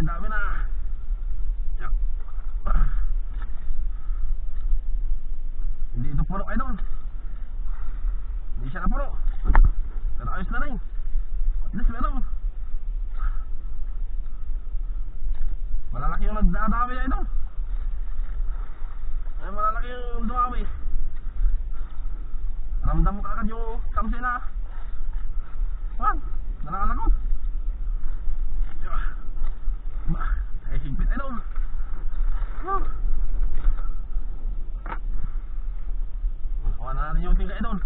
dami na. Hindi ito puro idol. Hindi siya na puro. Pero ayos na rin. At least meron. Malalaki yung nagdadami na ito. Ay malalaki yung dumami. Ramdam mo kagad yung kamsi na nalalagot. Ay higpit idol. Kuha na natin yung tingga idol.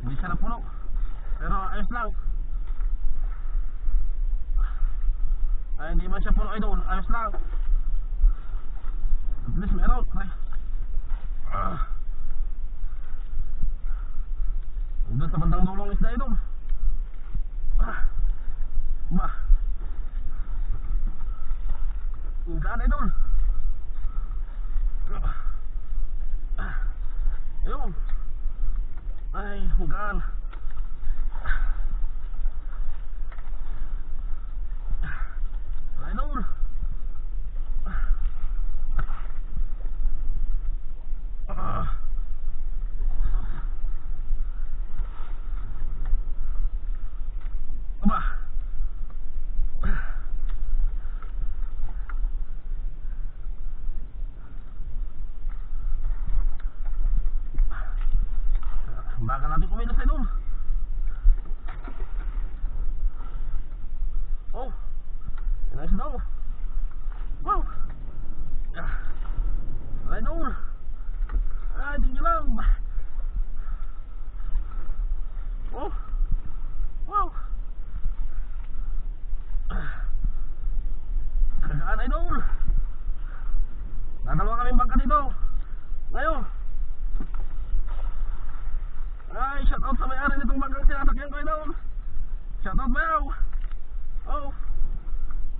Hindi siya na puno, pero ayos lang. Ay hindi man siya puno idol, ayos lang. At least meron. Doon sa bandang dulong isda idol. Gaan idol. Ayun. Ay, gaan. Idol. Baka natin kumilos idol. Oh, nice daw. Wow. Idol. Ay, tingin lang. Oh. Wow. Kagaan idol. Dadalawa kaming bangka dito ngayon. Ay, shoutout sa may-ari nitong bangkang sinasakyan ko idol. Shoutout bayaw. Oh,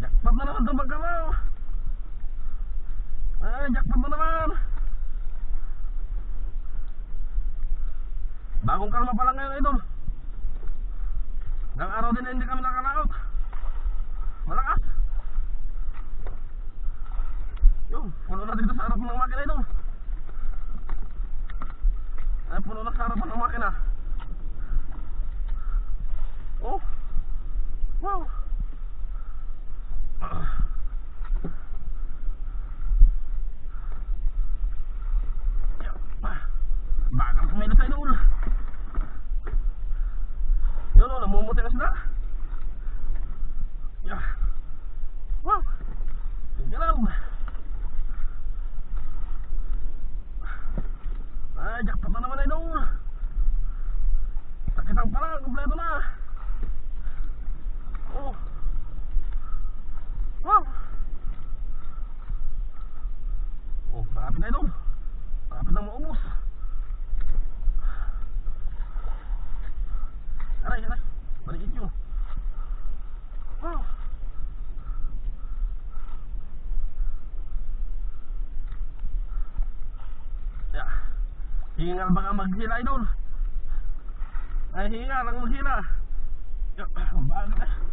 jackpot na naman itong bangka mo. Ay, jackpot na naman. Bagong karma pa lang ngayon idol. Hanggang araw din na hindi kami nakalaot. Malakas. Yung, puno na dito sa harap ng makina idol. Ay, puno na sa harapan ng makina. Oh. Wow. Bakal kumilos tayo doon. Yun o, namumuti na sila. Wow. Tingnan lang. Ay, jackpot na naman idol. Sakitang pala, kompleto na. Oh. Wow. Oh, malapit na idol. Malapit na maubos. Aray, balikin nyo. Wow. Hingal baka maghila idol. Ay hingal ang maghila. Bago na.